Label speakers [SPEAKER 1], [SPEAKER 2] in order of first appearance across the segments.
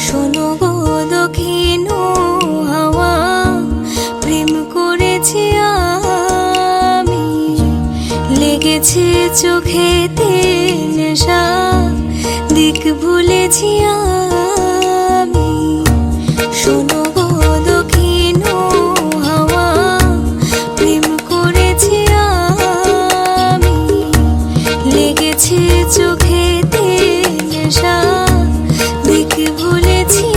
[SPEAKER 1] শোনো গো দক্ষিণ হাওয়া, প্রেম করেছি আমি, লেগেছে চোখেতে নেশা, দিক ভুলেছি আমি। শোনো গো দক্ষিণ হাওয়া, প্রেম করেছি আমি, লেগেছে চোখেতে নেশা, দিক ভুলেছি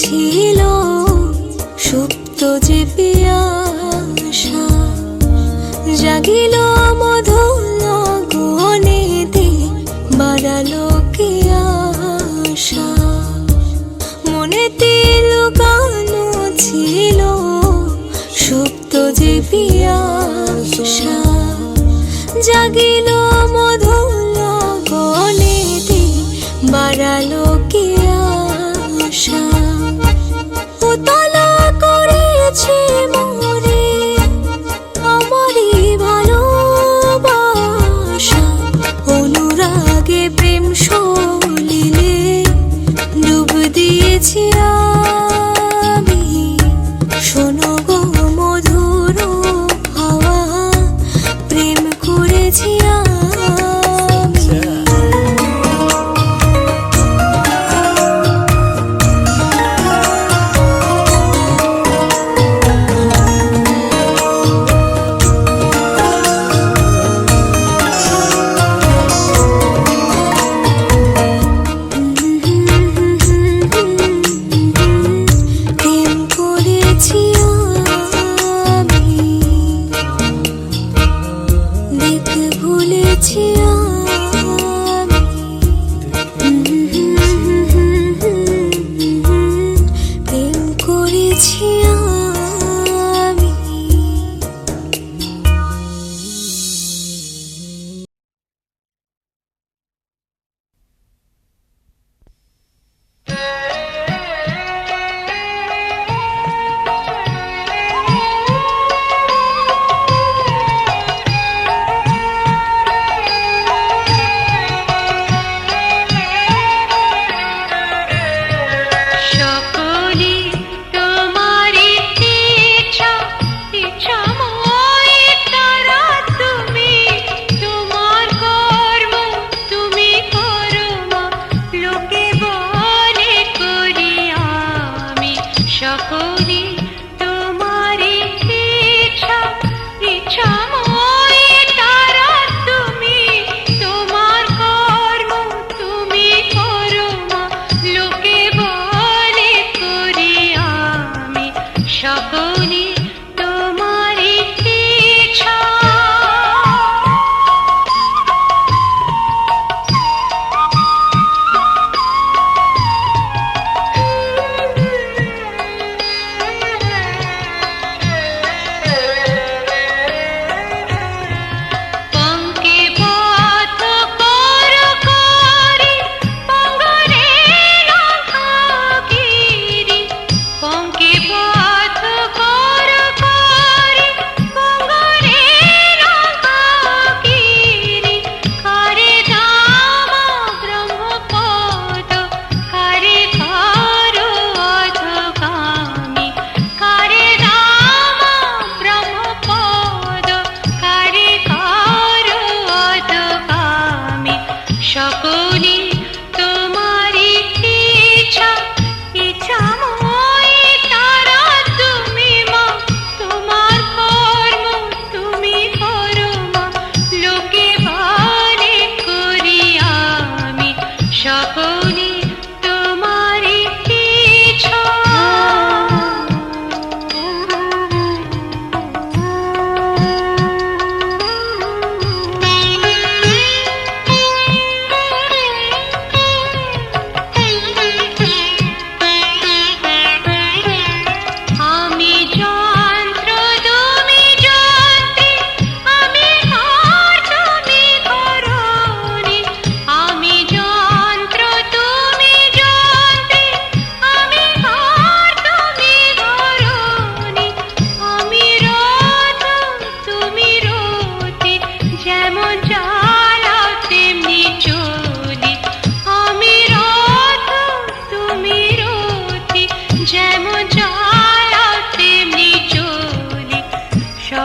[SPEAKER 1] ছিল সুপ্ত যে পিয়াসা, জাগিল মধুর গনেতে, বাড়ালো কি আশা। মনেতে লুকানো ছিল সুপ্ত যে পিয়াসা, জাগিল মধুর গনেতে, বাড়ালো কি আশা। উতলা করেছে মোরে আমারই ভালোবাসা, অনুরাগে প্রেম সলিলে ডুব দিয়েছি আমি। শোনো গো মধুর হাওয়া, প্রেম করেছি আমি।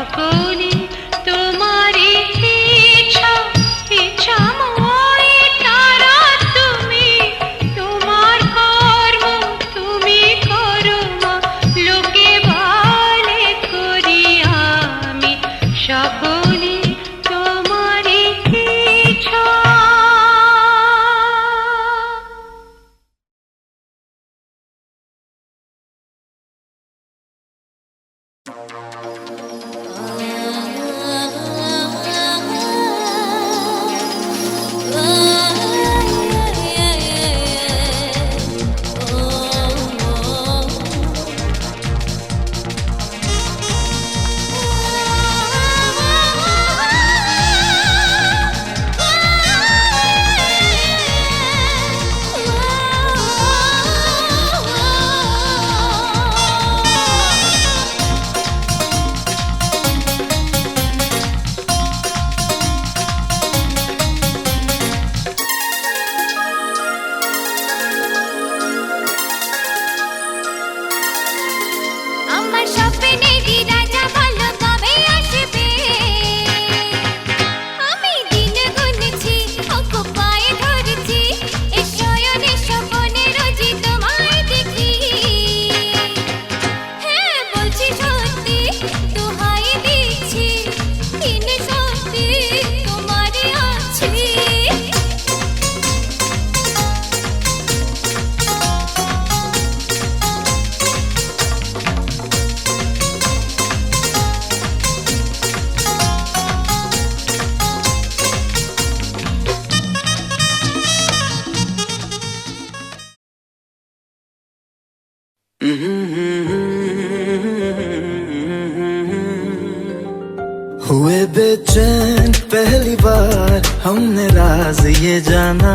[SPEAKER 2] সকলে তোমারই ইচ্ছা ইচ্ছাময় তারা তুমি, তোমার কর্ম তুমি করো মা, লোকে বলে করি আমি, সকলে তোমারই ইচ্ছা।
[SPEAKER 3] हुए बेचैन पहली बार हमने राज ये जाना,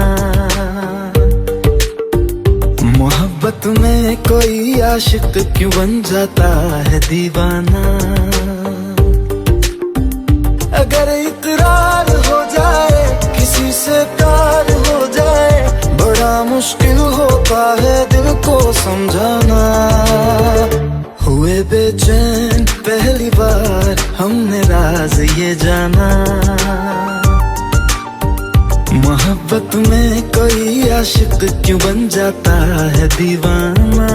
[SPEAKER 3] मोहब्बत में कोई आशिक क्यों बन जाता है दीवाना। अगर इकरार हो जाए किसी से प्यार हो जाए, बड़ा मुश्किल होता है दिल को समझाना। हुए बेचैन पहली बार हमने राज ये जाना, मोहब्बत में कोई आशिक क्यों बन जाता है दीवाना।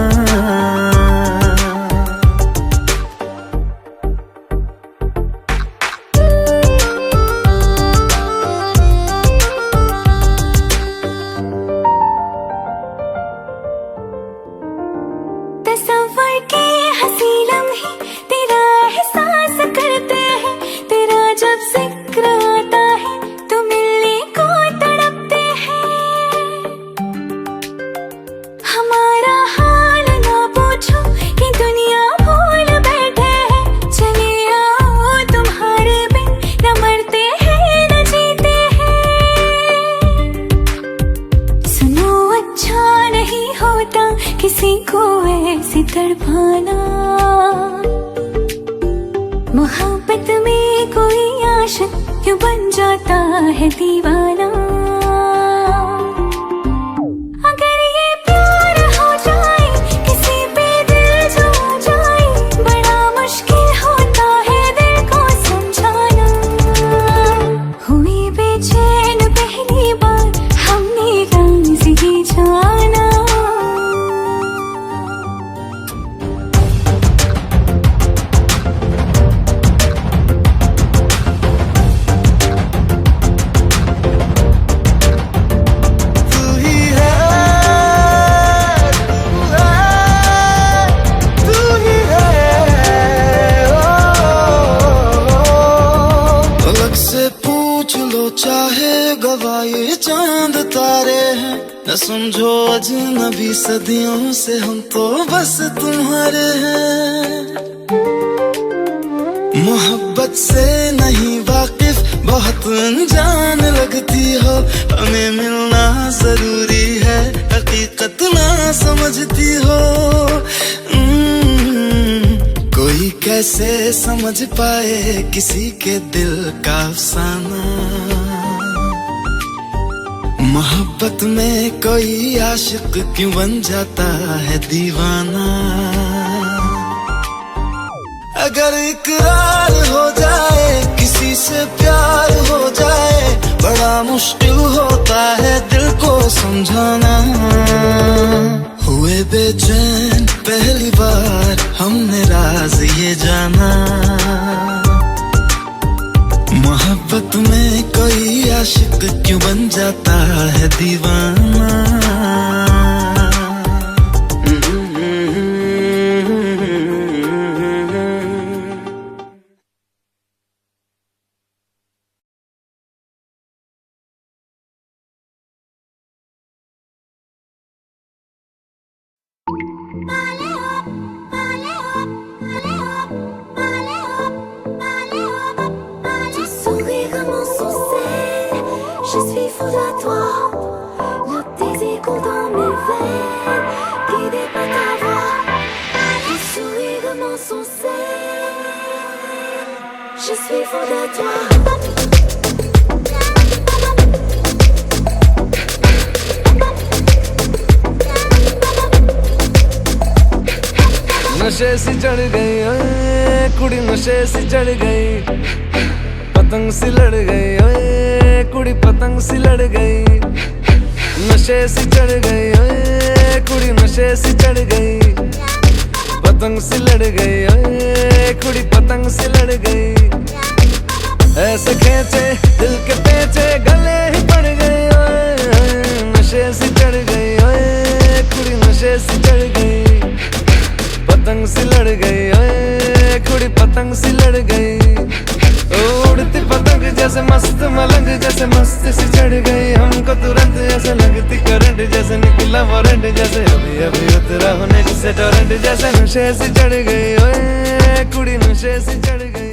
[SPEAKER 1] किसी को ऐसी तड़पाना, मोहब्बत में कोई आशिक क्यों बन जाता है दीवाना। अगर ये प्यार हो जाए किसी पे दिल जो जाए, बड़ा मुश्किल होता है दिल को समझाना। हुई बेचैन पहली बार हमने राज ये जाना।
[SPEAKER 3] चाहे गवाए चांद तारे हैं, न समझो अजनबी सदियों से हम तो बस तुम्हारे हैं। मोहब्बत से नहीं वाकिफ बहुत अनजान लगती हो, हमें मिलना जरूरी है हकीकत ना समझती हो। कोई कैसे समझ पाए किसी के दिल का अफसाना, मोहब्बत में कोई आशिक क्यों बन जाता है दीवाना। अगर इकरार हो मुश्किल होता है दिल को समझाना। हुए बेचैन पहली बार हमने राज ये जाना, मोहब्बत में कोई आशिक क्यों बन जाता है दीवाना।
[SPEAKER 1] Tes sourires m'insoucient, je suis fou de toi. Le désir coule dans mes veines, guidé par ta voix. Tes sourires m'insoucient, je suis fou de toi.
[SPEAKER 4] नशे सी चढ़ गई ओए कुड़ी, नशे सी चढ़ गई, पतंग सी लड़ गई ओए कुड़ी, पतंग सी लड़ गई। नशे सी चढ़ गई ओए कुड़ी, नशे सी चढ़ गई, पतंग सी लड़ गई ओए कुड़ी, पतंग सी लड़ गई। ऐसे खेचे दिल के पेचे गले ही पड़ गए ओए, नशे सी चढ़ गई ओए कुड़ी, नशे सी चढ़ गई, पतंग सी लड़ गई ओए कुड़ी, पतंग सी लड़ गई। उड़ती पतंग जैसे मस्त मलंग, जैसे मस्त सी चढ़ गई हमको तुरंत, जैसे लगती करंट, जैसे निकला वारंट, जैसे अभी अभी उतरा होने से टोरेंट, जैसे नशे सी चढ़ गई ओए कुड़ी, नशे सी चढ़ गई।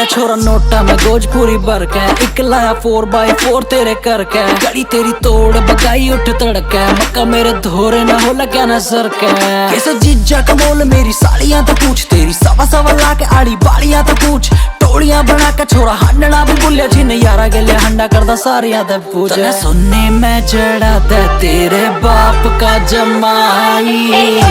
[SPEAKER 5] छोरा नोटा में गोज पूरी भर के, एक लाया 4x4 तेरे करके, गड़ी तेरी तोड़ बगाई उठ तड़के, मक्का मेरे धोरे ना हो लगा नजर के। कैसे जीजा का मोल मेरी साड़ियां तो पूछ, तेरी सवा सवा ला के आड़ी बाड़ियां तो पूछ, टोड़ियां बना के छोरा हंडना भी भूलिया जिन यारा गले हंडा करदा सारियां तो पूछ। सुनने में जड़ा दे तेरे बाप का जमाई,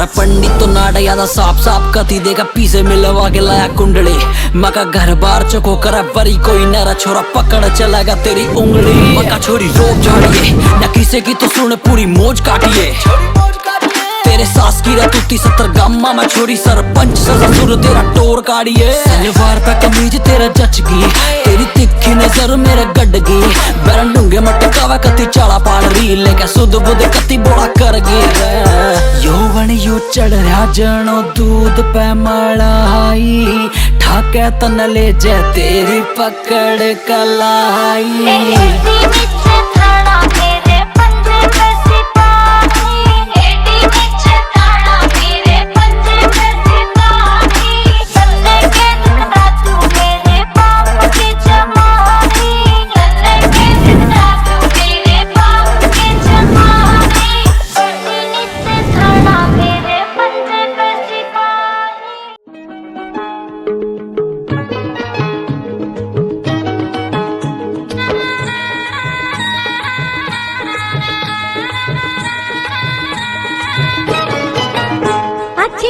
[SPEAKER 5] पंडित तो नाड़ा यादा साफ साफ कती देगा, पीछे मिलवा के लाया कुंडली, मका घर बार चको करा बरी कोई नरा छोरा पकड़ चलागा तेरी उंगली। मका छोरी रोक झाड़िए न किसे की तो सुन पूरी मौज काटिए, तेरे सास की रतुती 70 गामा में छोरी सरपंच ससुर तेरा टोर काटिए। सलवार पे कमीज तेरा जचगी, तेरी तिखी नजर मेरे गड्डगी, बैरन डूंगे मटकावा कती चाला पाड़ रही, लेके सुध बुध कती बोड़ा कर गी। यौवन यो चढ़ रहा जनो दूध पे मलाई, ठाके तन ले जे तेरी पकड़ कलाई।
[SPEAKER 1] अच्छी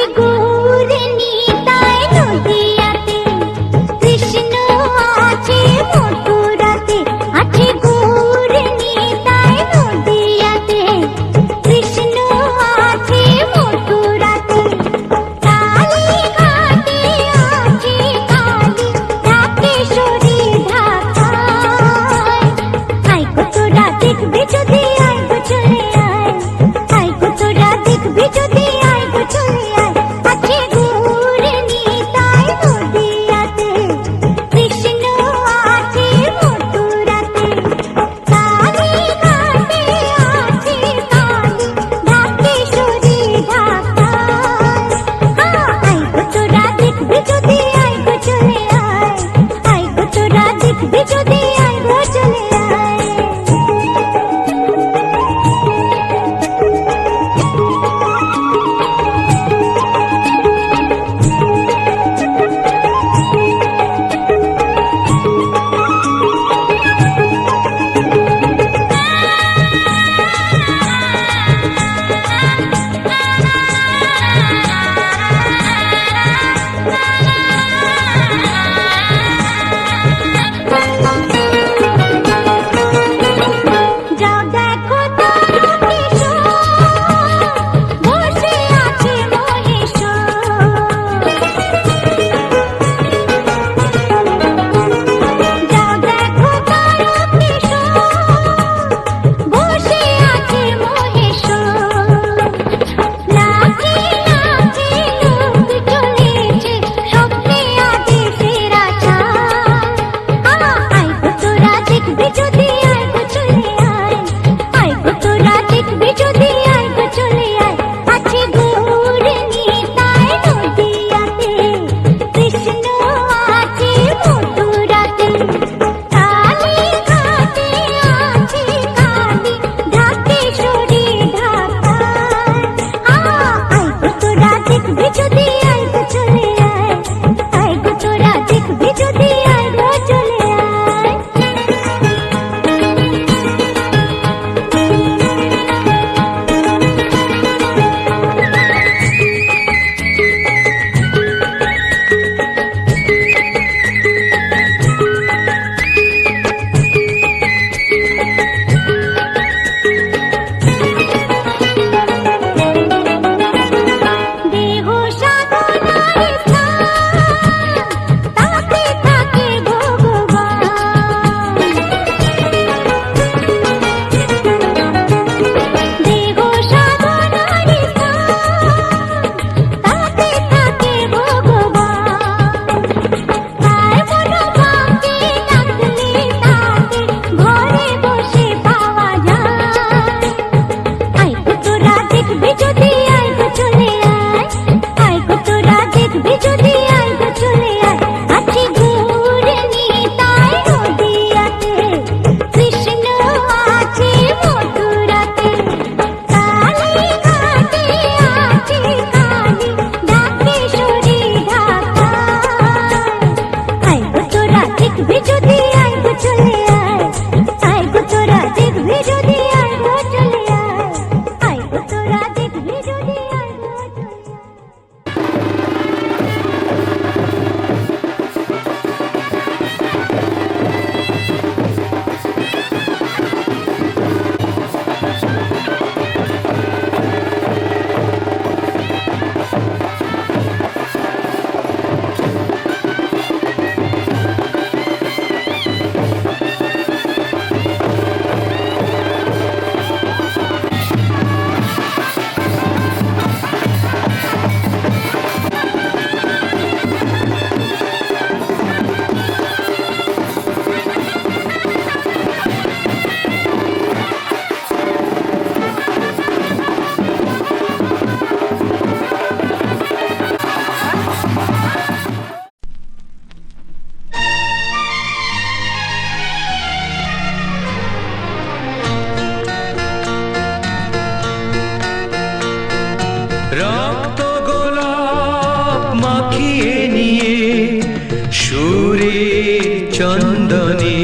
[SPEAKER 6] চন্দনে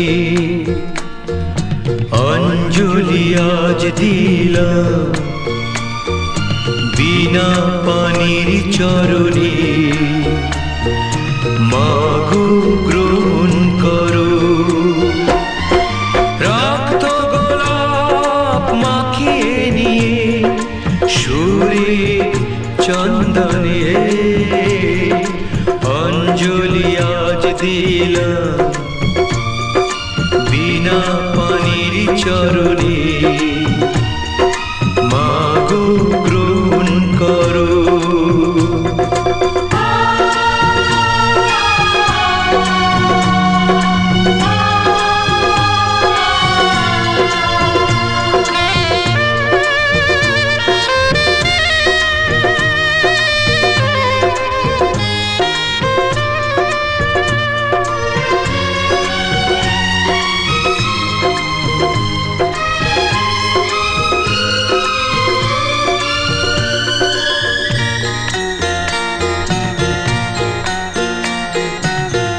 [SPEAKER 6] অঞ্জলি আজ দিলাম বিনা পানির চরণে মাগো গ্রহণ করো রক্ত গোলাপ মাখিয়ে নিয়ে সুরে চন্দনে অঞ্জলি আজ দিলাম বিনা পানির চরণে মাগো গ্রহণ করো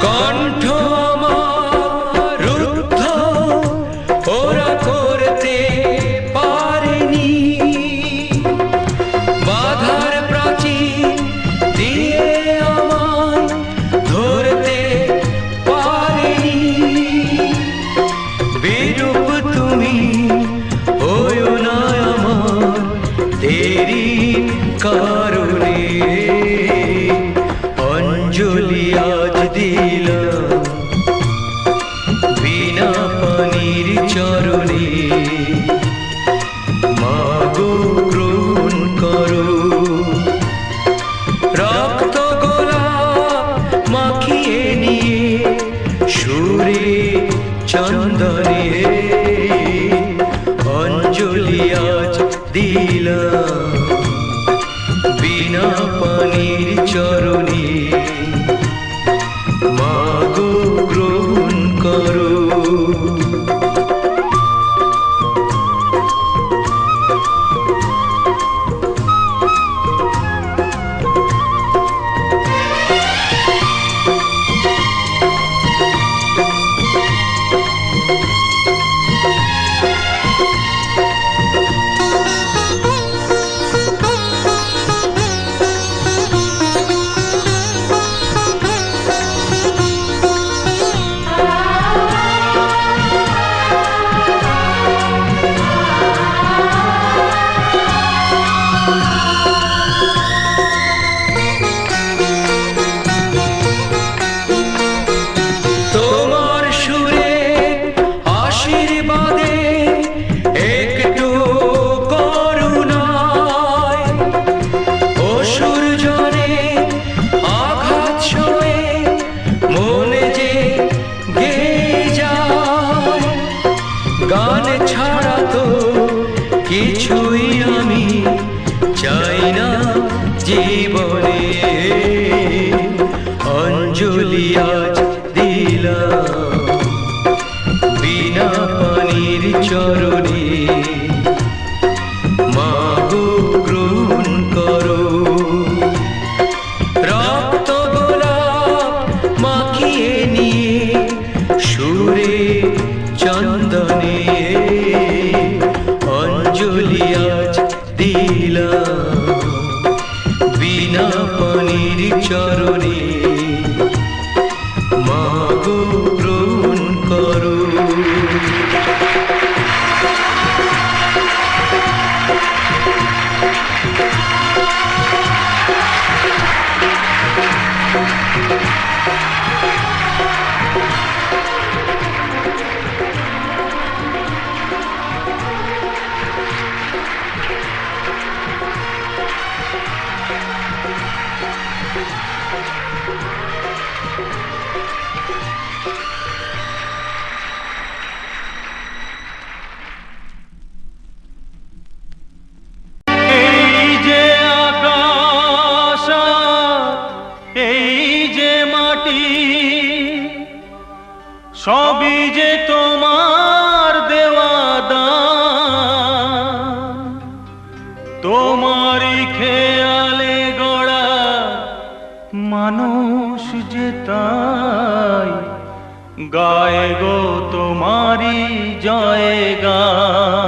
[SPEAKER 6] কণ্ঠ আমার রুদ্ধ ওরা করতে পারেনি বাধার প্রাচীর দিয়ে আমায় ধরতে পারেনি বিরূপ তুমি হয়ো না আমার দেরি কারণে অঞ্জলি আজ দিলাম বিনা পানির চরণে মাগো গ্রহণ করো রক্ত গোলাপ মাখিয়ে নিয়ে সুরে চন্দনে অঞ্জলি আজ দিলাম বিনা পানির চরণে মাগো গ্রহণ করো তোমার সুরে আশীর্বাদে একটু করুণায় অসুর জনে আঘাত সয়ে মনে যে গেয়ে যায় গান ছাড়া তো কিছুই আমি চাই না জীবনে অঞ্জলি আজ দিলাম বিনা পানির চরণে মাগো গ্রহণ করো রক্ত গোলাপ মাখিয়ে নিয়ে সুরে চন্দনে অঞ্জলি আজ দিলাম বিনা পানির চরণে মাগো গ্রহণ করো
[SPEAKER 7] সবই যে তোমার দেওয়া দান, তোমারই খেয়ালে গড়া মানুষ যে তাই গায়ে গো তোমারি জয়গান।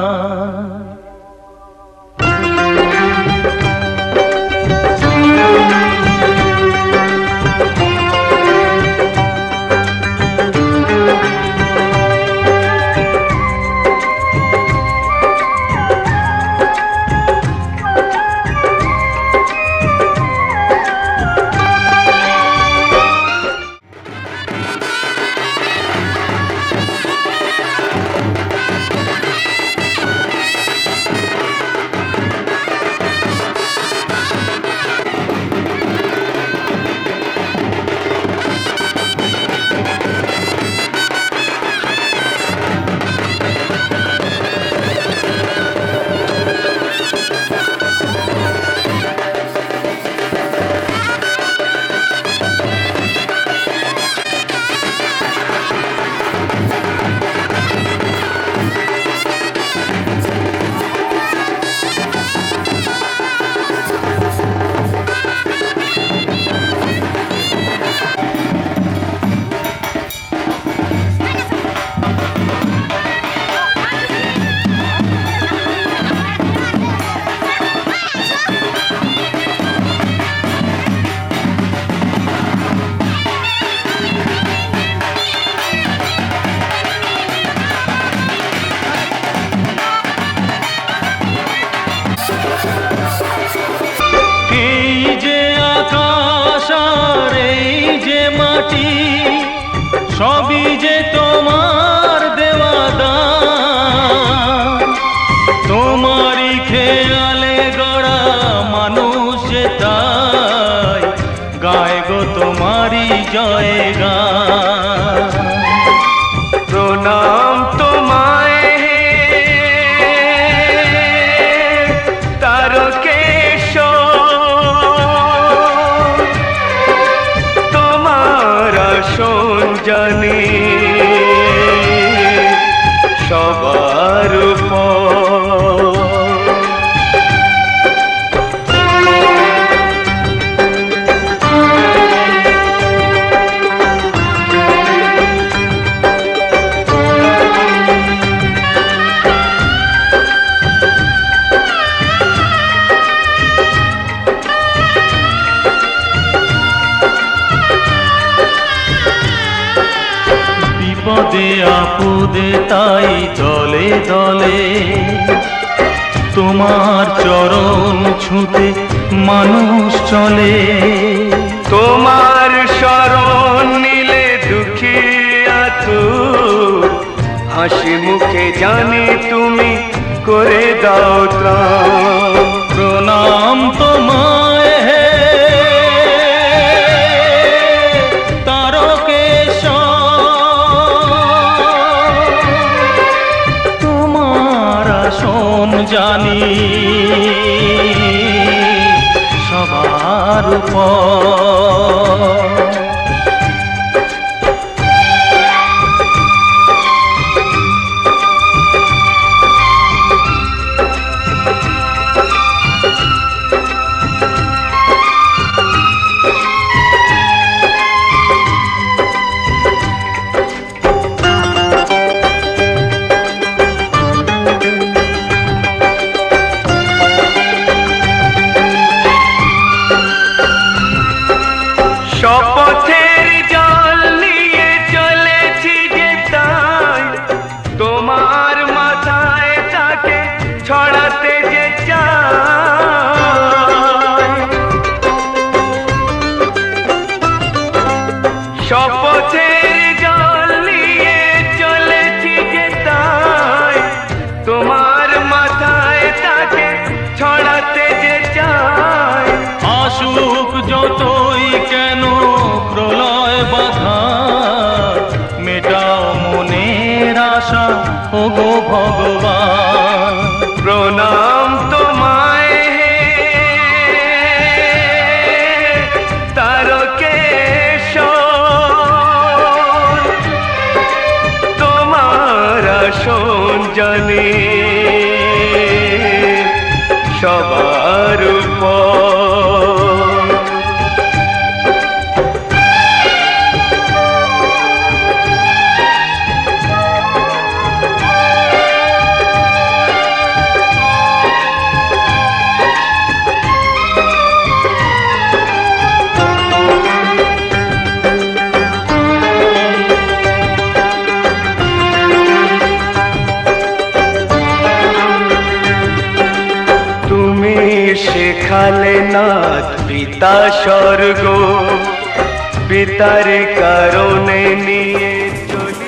[SPEAKER 7] সবই যে তোমার দেওয়া দান, তোমারই খেয়ালে গড়া মানুষ তাই গায় গো তোমারই জয়গান।
[SPEAKER 6] প্রণাম তোমায় তারকেশ্বর, তোমার আসন জানি সবার উপর।
[SPEAKER 7] বিপদে আপদে তাই দলে দলে তোমার চরণ ছুঁতে মানুষ চলে।
[SPEAKER 6] তোমার শরণ নিলে দুঃখী আতুর, হাসি মুখে জানি তুমি করে দাও ত্রাণ।
[SPEAKER 7] প্রণাম তোমায় হে তারকেশ্বর, তোমার আসন জানি সবার উপর।
[SPEAKER 6] শপথের জল নিয়ে চলেছি যে তাই, তোমার মাথায় তাকে ছড়াতে যে চাই। শপথের জল নিয়ে চলেছি যে তাই, তোমার মাথায় তাকে ছড়াতে যে চাই।
[SPEAKER 7] আসুক যতই কেন প্রলয় বাধা, মেটাও মনের আশা ও গো ভগবান।
[SPEAKER 6] প্রণাম তোমায় তারকেশ্বর, তোমার আসন জানি সবার উপর। শেখালে নাথ পিতা স্বর্গ, পিতার কারণে নিয়ে চলি।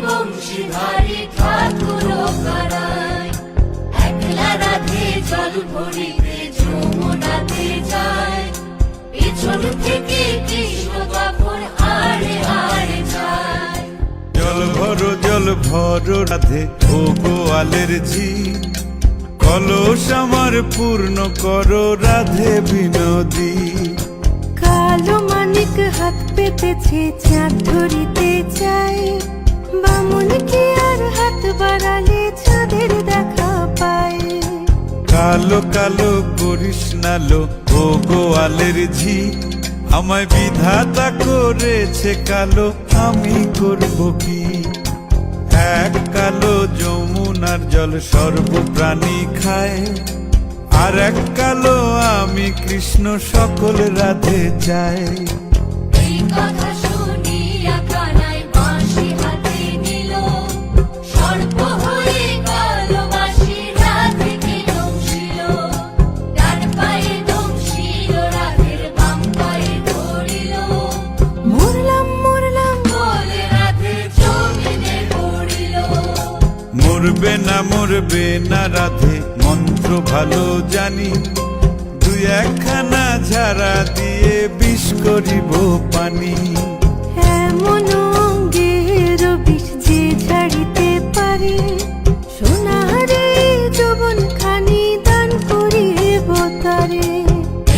[SPEAKER 1] বংশীধারী ঠাকুর কারায় একলা রাধে জল ভরিতে যমুনাতে যায় পিছন থেকে কৃষ্ণ তখন আড়ে আড়ে যায়।
[SPEAKER 8] জল ভরো রাধে ও গোয়ালের ঝি, কলস আমার পূর্ণ করো রাধে বিনোদী।
[SPEAKER 1] কালো মানিক হাত পেতেছে চাঁদ ধরিতে চায়, বামুন কি আর হাত বাড়ালে চাঁদের দেখা পায়।
[SPEAKER 8] কালো কালো করিস নালো ও গোয়ালের ঝি, আমায় বিধাতা করেছে কালো আমি করব কি। এক কালো যমুনার জল সর্বপ্রাণী খায়, আর এক কালো আমি কৃষ্ণ সকল রাধে চাই।
[SPEAKER 1] এই কথা শুনিয়া কানাই বাঁশি হাতে নিল, সর্প
[SPEAKER 8] মরবে না রাধে মন্ত্র ভালো জানি, দুই একখানা ঝাড়া দিয়ে বিষ করিব পানি।
[SPEAKER 1] এমন অঙ্গের বিষ যে ঝাড়িতে পারে, সোনারে যৌবন খানি দান করিব তারে।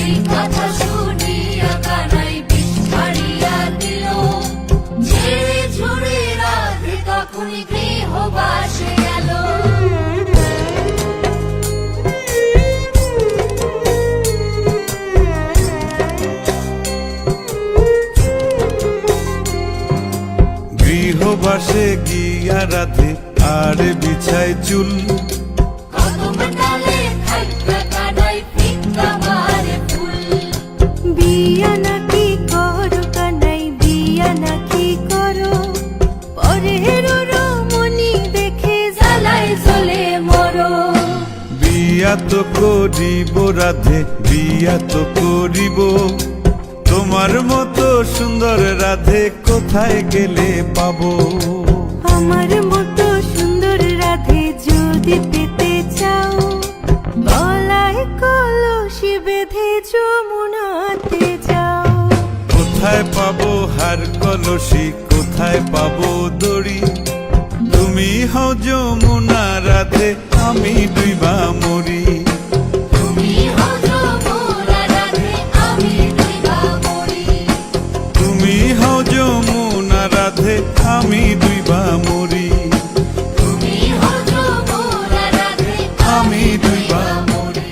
[SPEAKER 9] এই কথা শুনিয়া কানাই বিষ ছাড়িয়া দিল, ঝেড়ে ঝুড়ে রাধে তখনই গৃহবাসে গেল।
[SPEAKER 8] গৃহবাসে গিয়া রাধে আর বিছায় চুল,
[SPEAKER 9] কদম ডালে থাইকা কানাই ফিক্কা মারে ফুল।
[SPEAKER 1] বিয়া নাকি করো কানাই, বিয়া নাকি করো, পরের রমণী দেখে জ্বালায় জ্বলে মরো।
[SPEAKER 8] বিয়া তো করিব রাধে বিয়া তো করিব, তোমার মতো সুন্দর রাধে কোথায় গেলে পাবো।
[SPEAKER 1] আমার মতো সুন্দর রাধে যদি পেতে চাও, গলায় কলসি বেঁধে যমুনাতে যাও।
[SPEAKER 8] কোথায় পাবো হার কলসি, কোথায় পাবো দড়ি, তুমি হও যমুনা রাধে আমি ডুইবা মরি।
[SPEAKER 9] তুমি হও যমুনা রাধে আমি ডুইবা মরি।
[SPEAKER 8] তুমি হও যমুনা রাধে আমি ডুইবা মরি।
[SPEAKER 9] তুমি হও যমুনা রাধে
[SPEAKER 8] আমি ডুইবা মরি।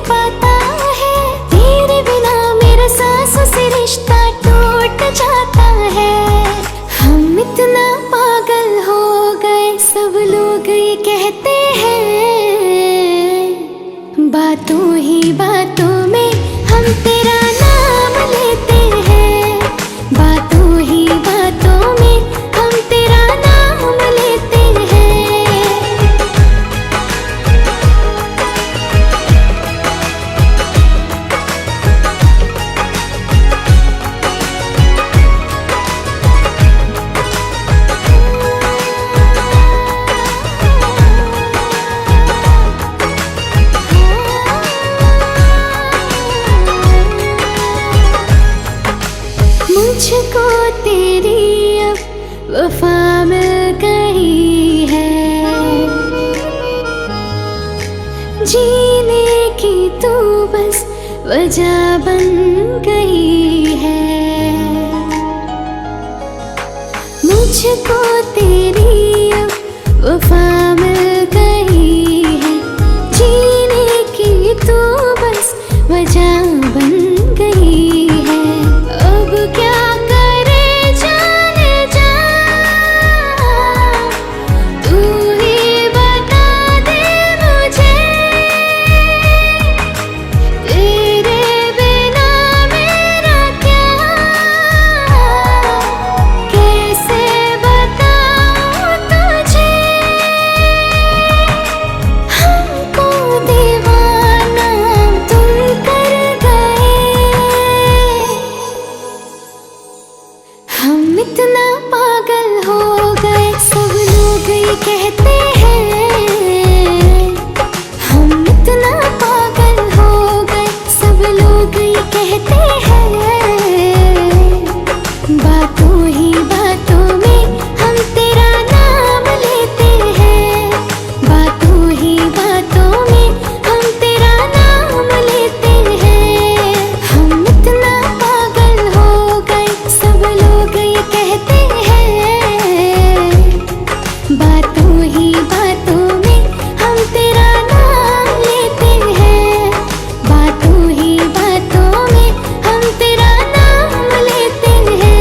[SPEAKER 1] पाता है, तेरे बिना मेरा सांसों से रिश्ता टूट जाता है। हम इतना पागल हो गए, सब लोग ये कहते हैं, बातों ही बातों में हम तेरा नाम लेते हैं, बातों ही बातों में हम तेरा नाम लेते हैं। मुझको तेरी अब वफा मिल गई है, जीने की तू बस वजह बन गई है। मुझको तेरी अब वफा मिल गई है, जीने की तू बस वजह बन गई है। अब क्या करे जाने जा, तू ही बता दे मुझे, तेरे बिना मेरा क्या, कैसे बताऊं तुझे। हमको दीवाना तुम कर गए, हम इतना पागल हो गए, सब लोग ये कहते हैं, हम इतना पागल हो गए, सब लोग ये कहते हैं, बातों ही बातों में हम तेरा नाम लेते हैं, बातों ही बातों में हम तेरा नाम लेते हैं। हम इतना पागल हो गए, सब लोग ये कहते हैं, बातों ही बातों में हम तेरा नाम लेते हैं, बातों ही बातों में हम तेरा नाम लेते हैं।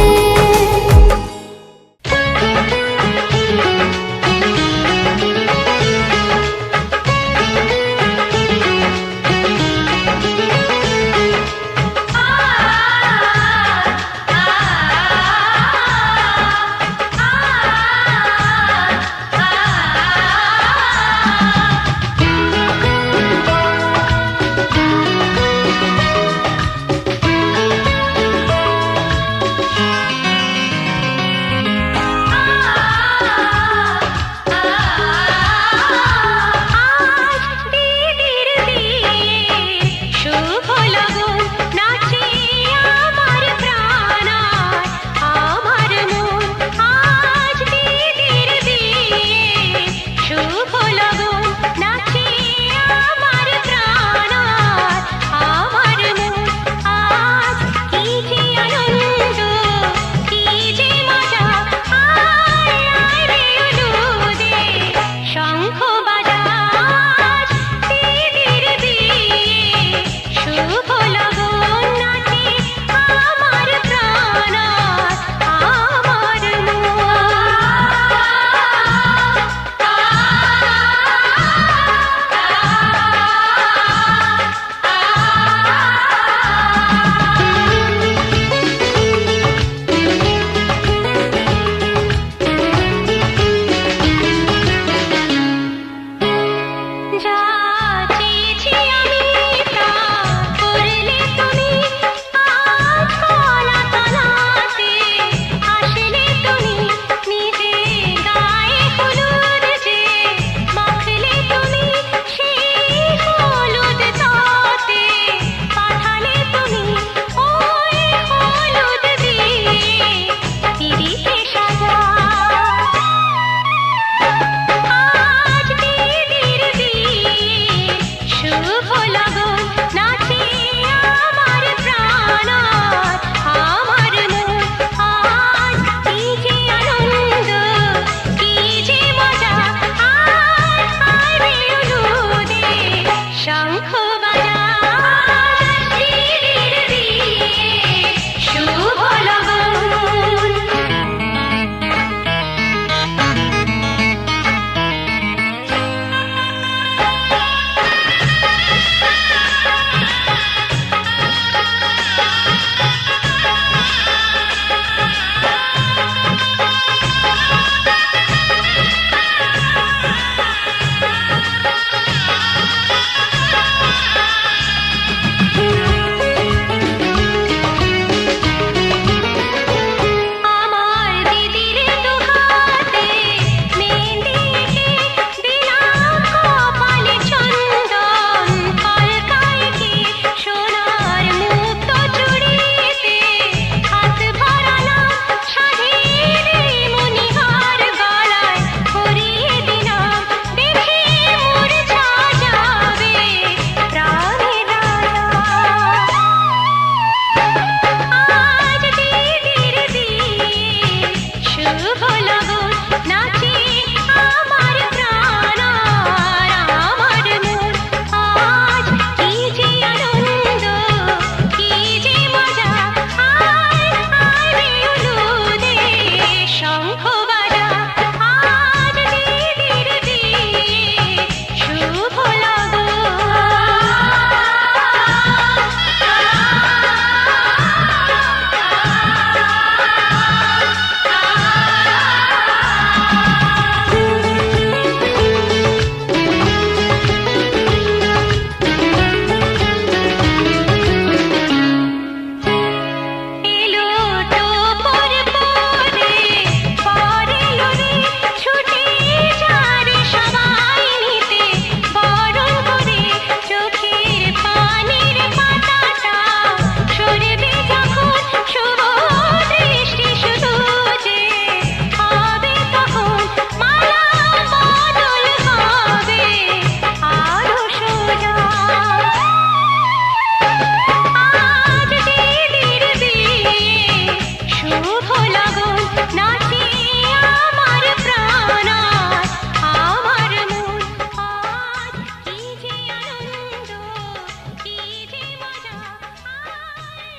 [SPEAKER 2] শঙ্খ